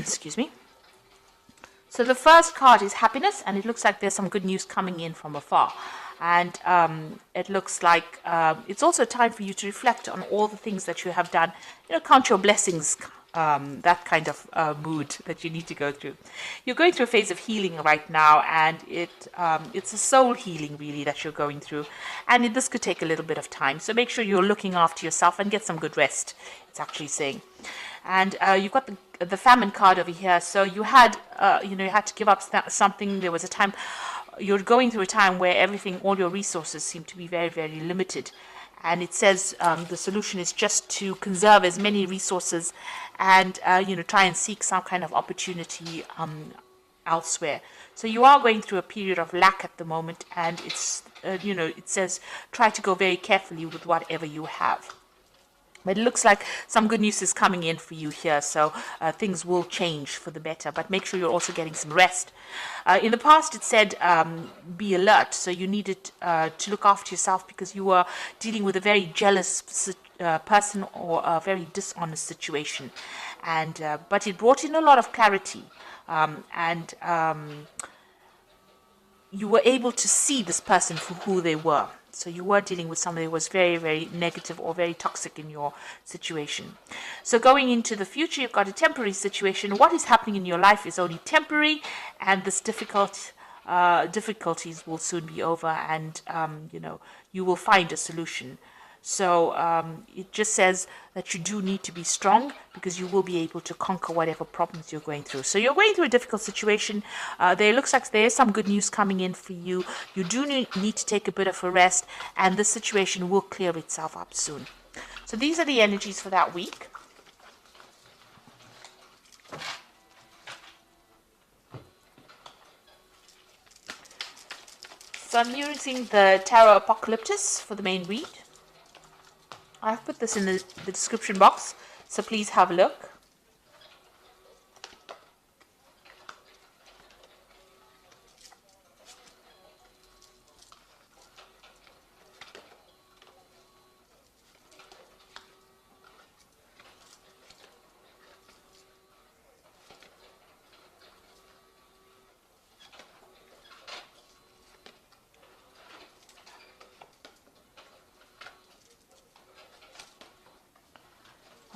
Excuse me. So the first card is happiness, and it looks like there's some good news coming in from afar. And it looks like it's also time for you to reflect on all the things that you have done. Count your blessings, that kind of mood that you need to go through. You're going through a phase of healing right now, and it's a soul healing really that you're going through. And this could take a little bit of time. So make sure you're looking after yourself and get some good rest, it's actually saying. And you've got the famine card over here. So you had, you had to give up something. There was a time, you're going through a time where all your resources seem to be very, very limited. And it says the solution is just to conserve as many resources and, try and seek some kind of opportunity elsewhere. So you are going through a period of lack at the moment. And it's, it says try to go very carefully with whatever you have. But it looks like some good news is coming in for you here, so things will change for the better. But make sure you're also getting some rest. In the past, it said be alert, so you needed to look after yourself because you were dealing with a very jealous person or a very dishonest situation. And but it brought in a lot of clarity, and you were able to see this person for who they were. So you were dealing with somebody who was very, very negative or very toxic in your situation. So going into the future, you've got a temporary situation. What is happening in your life is only temporary, and this difficulties will soon be over, and you will find a solution. So it just says that you do need to be strong because you will be able to conquer whatever problems you're going through. So you're going through a difficult situation. There looks like there is some good news coming in for you. You do need to take a bit of a rest, and the situation will clear itself up soon. So these are the energies for that week. So I'm using the Tarot Apocalyptus for the main read. I've put this in the description box, so please have a look.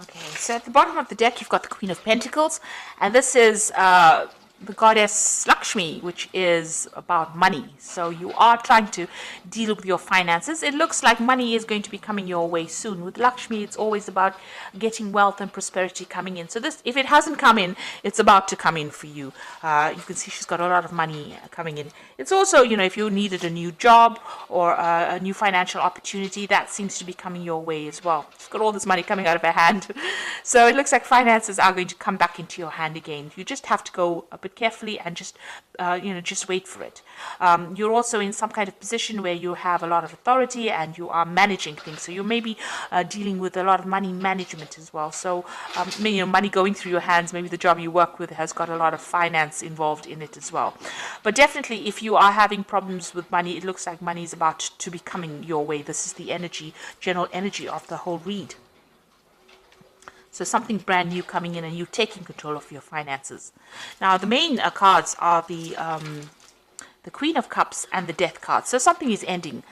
Okay, so at the bottom of the deck, you've got the Queen of Pentacles, and this is the goddess Lakshmi, which is about money. So you are trying to deal with your finances. It looks like money is going to be coming your way soon. With Lakshmi, it's always about getting wealth and prosperity coming in. So this, if it hasn't come in, it's about to come in for you. You can see she's got a lot of money coming in. It's also, if you needed a new job or a new financial opportunity, that seems to be coming your way as well. She's got all this money coming out of her hand. So it looks like finances are going to come back into your hand again. You just have to go a bit carefully and just wait for it. You're also in some kind of position where you have a lot of authority and you are managing things. So you may be dealing with a lot of money management as well. So money going through your hands. Maybe the job you work with has got a lot of finance involved in it as well. But definitely, if you are having problems with money, it looks like money is about to be coming your way. This is the general energy of the whole read. So something brand new coming in and you taking control of your finances. Now, the main cards are the Queen of Cups and the Death card. So something is ending.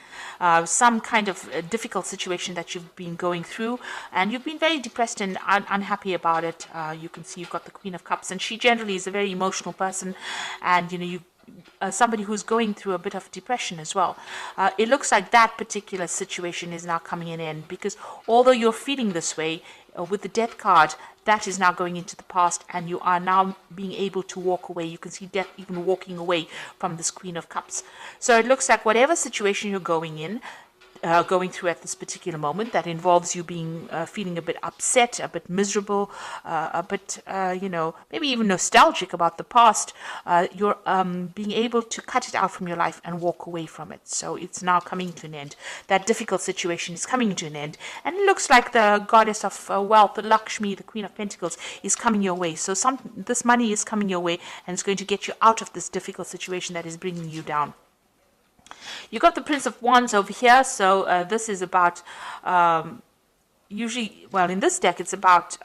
Some kind of difficult situation that you've been going through, and you've been very depressed and unhappy about it. You can see you've got the Queen of Cups, and she generally is a very emotional person, and somebody who's going through a bit of depression as well. It looks like that particular situation is now coming in end, because although you're feeling this way, with the Death card, that is now going into the past, and you are now being able to walk away. You can see Death even walking away from this Queen of Cups. So it looks like whatever situation you're going through at this particular moment, that involves you being feeling a bit upset, a bit miserable, a bit maybe even nostalgic about the past, you're being able to cut it out from your life and walk away from it. So it's now coming to an end. That difficult situation is coming to an end, and it looks like the goddess of wealth, the Lakshmi, the Queen of Pentacles, is coming your way. So this money is coming your way, and it's going to get you out of this difficult situation that is bringing you down. You got the Prince of Wands over here, so this is about, in this deck, it's about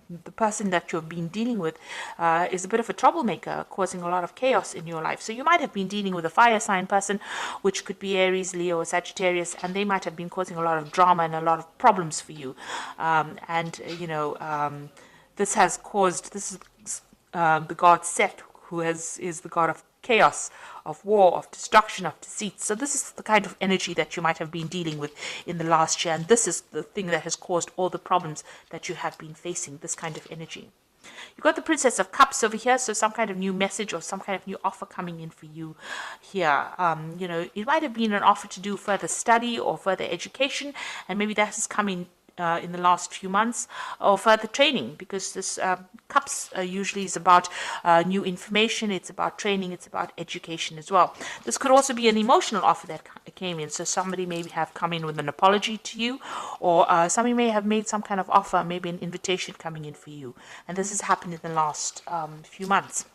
the person that you've been dealing with is a bit of a troublemaker, causing a lot of chaos in your life. So you might have been dealing with a fire sign person, which could be Aries, Leo, or Sagittarius, and they might have been causing a lot of drama and a lot of problems for you. This has caused, this is the god Set, who is the god of chaos, of war, of destruction, of deceit. So this is the kind of energy that you might have been dealing with in the last year, and this is the thing that has caused all the problems that you have been facing, this kind of energy. You've got the Princess of Cups over here, so some kind of new message or some kind of new offer coming in for you here. It might have been an offer to do further study or further education, and maybe that is coming in the last few months, or further training, because this cups usually is about new information, it's about training, it's about education as well. This could also be an emotional offer that came in, so somebody may have come in with an apology to you, or somebody may have made some kind of offer, maybe an invitation coming in for you, and this has happened in the last few months.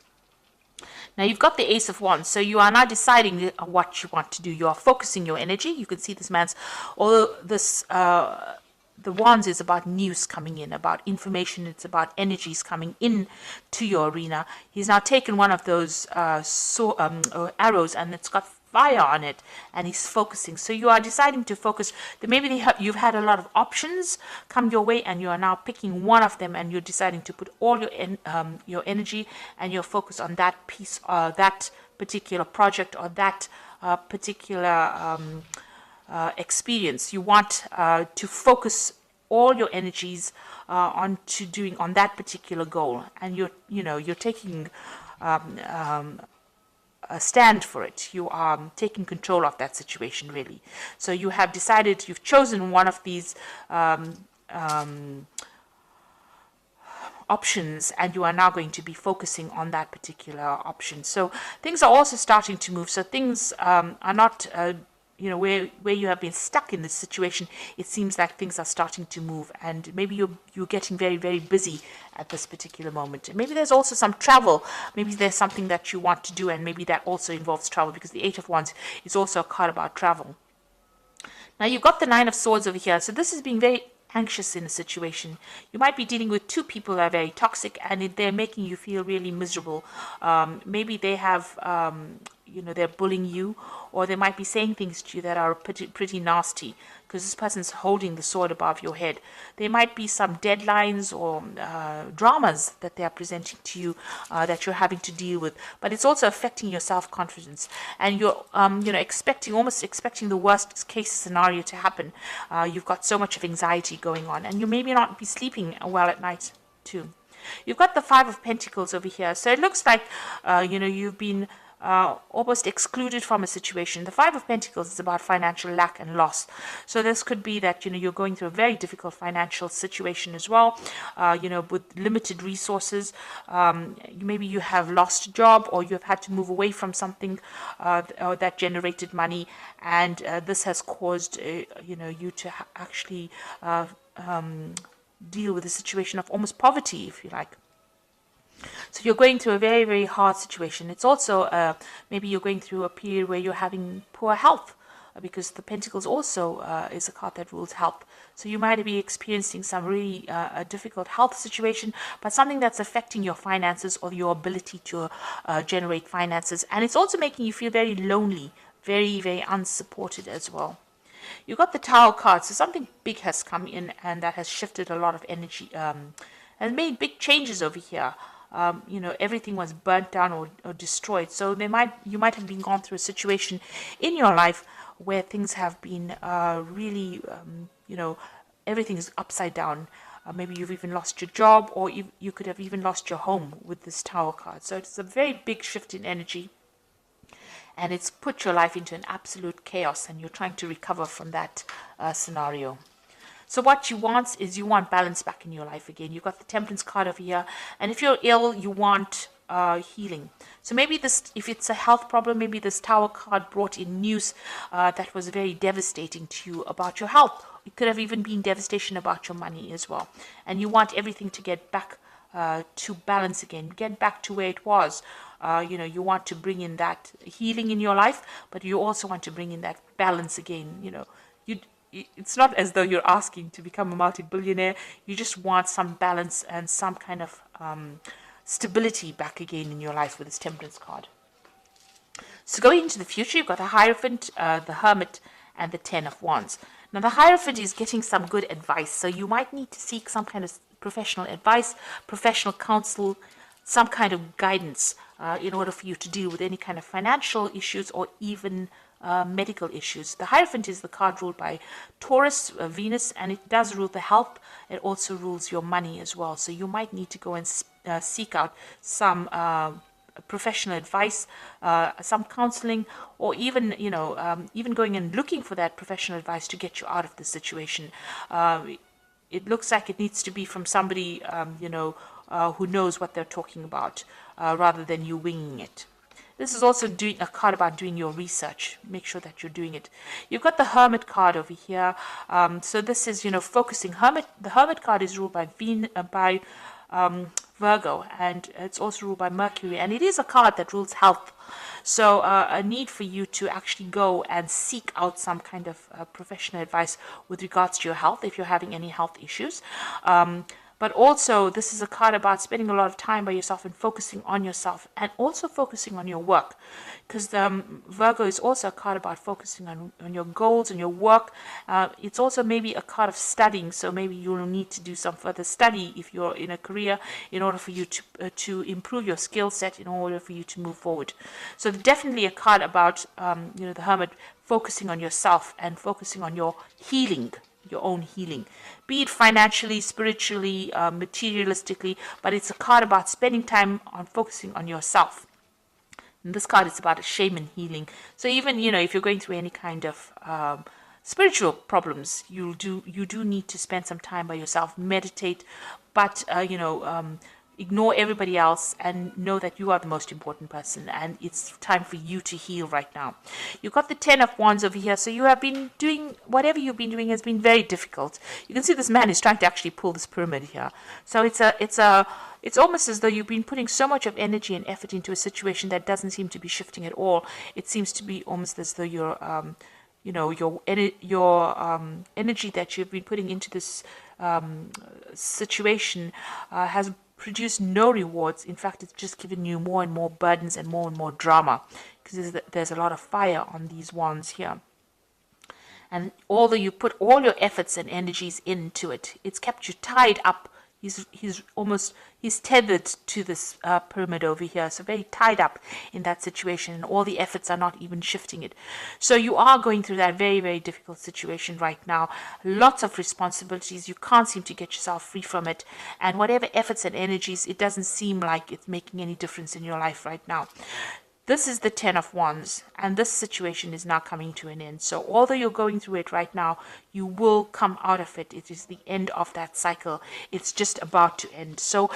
Now you've got the Ace of Wands, so you are now deciding what you want to do. You are focusing your energy. You can see this man's, although this the Wands is about news coming in, about information, it's about energies coming in to your arena. He's now taken one of those arrows, and it's got fire on it, and he's focusing. So you are deciding to focus. Maybe you've had a lot of options come your way, and you are now picking one of them, and you're deciding to put all your energy and your focus on that piece, that particular project, or that particular experience. You want to focus all your energies on that particular goal, and you're taking a stand for it. You are taking control of that situation, really. So you have decided, you've chosen one of these options, and you are now going to be focusing on that particular option. So things are also starting to move. So things are not where you have been stuck in this situation. It seems like things are starting to move, and maybe you're getting very, very busy at this particular moment. And maybe there's also some travel. Maybe there's something that you want to do, and maybe that also involves travel, because the Eight of Wands is also a card about travel. Now you've got the Nine of Swords over here. So this is being very anxious in a situation. You might be dealing with two people that are very toxic, and they're making you feel really miserable. Maybe they have they're bullying you, or they might be saying things to you that are pretty nasty, because this person's holding the sword above your head. There might be some deadlines or dramas that they are presenting to you that you're having to deal with, but it's also affecting your self-confidence, and you're almost expecting the worst case scenario to happen. You've got so much of anxiety going on, and you maybe not be sleeping well at night too. You've got the Five of Pentacles over here, so it looks like you've been almost excluded from a situation. The Five of Pentacles is about financial lack and loss. So this could be that you're going through a very difficult financial situation as well, with limited resources. Maybe you have lost a job, or you have had to move away from something that generated money, and this has caused you to actually deal with a situation of almost poverty, if you like. So you're going through a very, very hard situation. It's also maybe you're going through a period where you're having poor health, because the Pentacles also is a card that rules health. So you might be experiencing some really a difficult health situation, but something that's affecting your finances or your ability to generate finances. And it's also making you feel very lonely, very, very unsupported as well. You've got the Tower card, so something big has come in, and that has shifted a lot of energy and made big changes over here. Everything was burnt down or destroyed. So you might have been gone through a situation in your life where things have been really, everything is upside down. Maybe you've even lost your job, or you could have even lost your home with this Tower card. So it's a very big shift in energy, and it's put your life into an absolute chaos, and you're trying to recover from that scenario. So what you want is balance back in your life again. You've got the Temperance card over here, and if you're ill, you want healing. So maybe if it's a health problem, maybe this Tower card brought in news that was very devastating to you about your health. It could have even been devastation about your money as well. And you want everything to get back to balance again, get back to where it was. You want to bring in that healing in your life, but you also want to bring in that balance again. it's not as though you're asking to become a multi-billionaire. You just want some balance and some kind of stability back again in your life with this Temperance card. So going into the future, you've got the Hierophant, the Hermit, and the Ten of Wands. Now the Hierophant is getting some good advice, so you might need to seek some kind of professional advice, professional counsel, some kind of guidance in order for you to deal with any kind of financial issues or even medical issues. The Hierophant is the card ruled by Taurus, Venus, and it does rule the health. It also rules your money as well. So you might need to go and seek out some professional advice, some counseling, or even even going and looking for that professional advice to get you out of the situation. It looks like it needs to be from somebody who knows what they're talking about, rather than you winging it. This is also doing a card about doing your research. Make sure that you're doing it. You've got the Hermit card over here. So this is, focusing. The Hermit card is ruled by Virgo, and it's also ruled by Mercury, and it is a card that rules health. So a need for you to actually go and seek out some kind of professional advice with regards to your health if you're having any health issues. But also, this is a card about spending a lot of time by yourself and focusing on yourself, and also focusing on your work. Because Virgo is also a card about focusing on your goals and your work. It's also maybe a card of studying, so maybe you'll need to do some further study if you're in a career in order for you to improve your skill set, in order for you to move forward. So definitely a card about, the Hermit focusing on yourself and focusing on your healing, your own healing, be it financially, spiritually, materialistically, but it's a card about spending time on focusing on yourself. And this card is about a shaman healing. So even, if you're going through any kind of spiritual problems, you do need to spend some time by yourself, meditate, but, ignore everybody else and know that you are the most important person, and it's time for you to heal right now. You've got the Ten of Wands over here, so you have been doing, whatever you've been doing has been very difficult. You can see this man is trying to actually pull this pyramid here. So it's almost as though you've been putting so much of energy and effort into a situation that doesn't seem to be shifting at all. It seems to be almost as though your energy that you've been putting into this situation has produced no rewards. In fact, it's just given you more and more burdens and more drama, because there's a lot of fire on these wands here. And although you put all your efforts and energies into it, it's kept you tied up. He's tethered to this pyramid over here, so very tied up in that situation, and all the efforts are not even shifting it. So you are going through that very, very difficult situation right now. Lots of responsibilities. You can't seem to get yourself free from it, and whatever efforts and energies, it doesn't seem like it's making any difference in your life right now. This is the Ten of Wands, and this situation is now coming to an end. So although you're going through it right now, you will come out of it. It is the end of that cycle. It's just about to end. So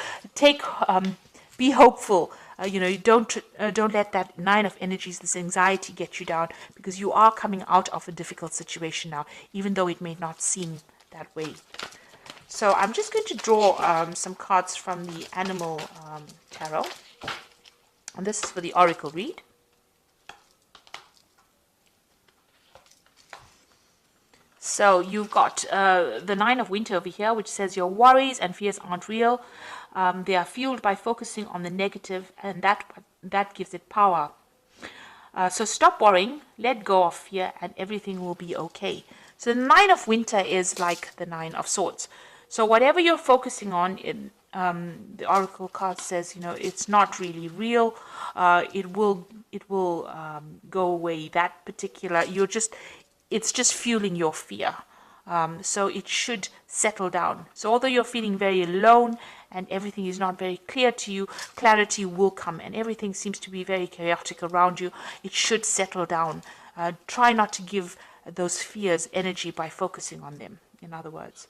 be hopeful. Don't let that Nine of Energies, this anxiety, get you down, because you are coming out of a difficult situation now, even though it may not seem that way. So I'm just going to draw some cards from the Animal Tarot. And this is for the Oracle read. So you've got the Nine of Winter over here, which says your worries and fears aren't real. They are fueled by focusing on the negative, and that gives it power. So stop worrying, let go of fear, and everything will be okay. So the Nine of Winter is like the Nine of Swords. So whatever you're focusing on, the Oracle card says, it's not really real. It will go away. That particular, it's just fueling your fear. So it should settle down. So although you're feeling very alone and everything is not very clear to you, clarity will come, and everything seems to be very chaotic around you. It should settle down. Try not to give those fears energy by focusing on them, in other words.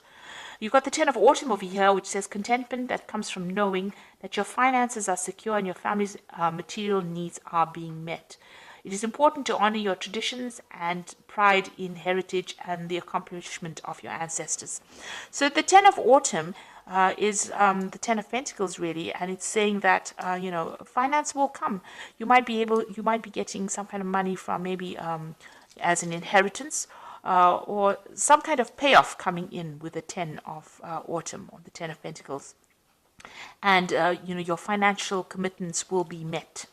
You've got the Ten of Autumn over here, which says contentment that comes from knowing that your finances are secure and your family's material needs are being met. It is important to honor your traditions and pride in heritage and the accomplishment of your ancestors. So the Ten of Autumn is the Ten of Pentacles, really, and it's saying that finance will come. You might be getting some kind of money from maybe as an inheritance. or some kind of payoff coming in with the 10 of autumn, or the 10 of Pentacles. And, your financial commitments will be met.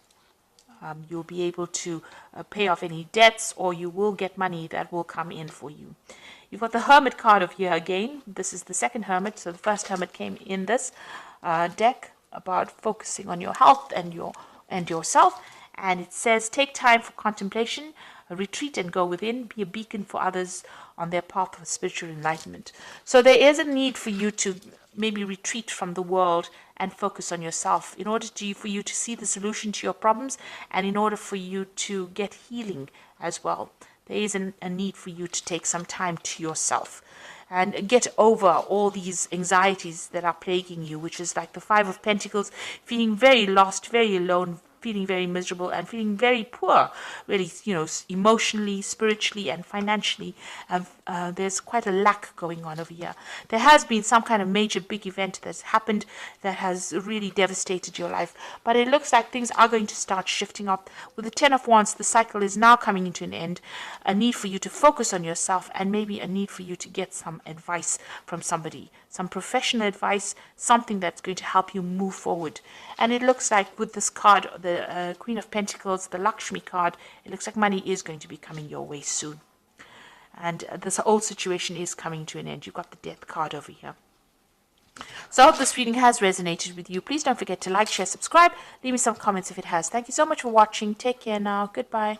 You'll be able to pay off any debts, or you will get money that will come in for you. You've got the Hermit card of here again. This is the second Hermit. So the first Hermit came in this deck about focusing on your health and yourself. And it says, take time for contemplation, retreat and go within, be a beacon for others on their path of spiritual enlightenment. So there is a need for you to maybe retreat from the world and focus on yourself in order for you to see the solution to your problems, and in order for you to get healing as well. There is a need for you to take some time to yourself and get over all these anxieties that are plaguing you, which is like the Five of Pentacles, feeling very lost, very alone, feeling very miserable, and feeling very poor, really, emotionally, spiritually, and financially. There's quite a lack going on over here. There has been some kind of major big event that's happened that has really devastated your life, but it looks like things are going to start shifting up. With the 10 of Wands, the cycle is now coming into an end. A need for you to focus on yourself, and maybe a need for you to get some advice from somebody, some professional advice, something that's going to help you move forward. And it looks like with this card, the Queen of Pentacles, the Lakshmi card, it looks like money is going to be coming your way soon. And this whole situation is coming to an end. You've got the Death card over here. So I hope this reading has resonated with you. Please don't forget to like, share, subscribe. Leave me some comments if it has. Thank you so much for watching. Take care now. Goodbye.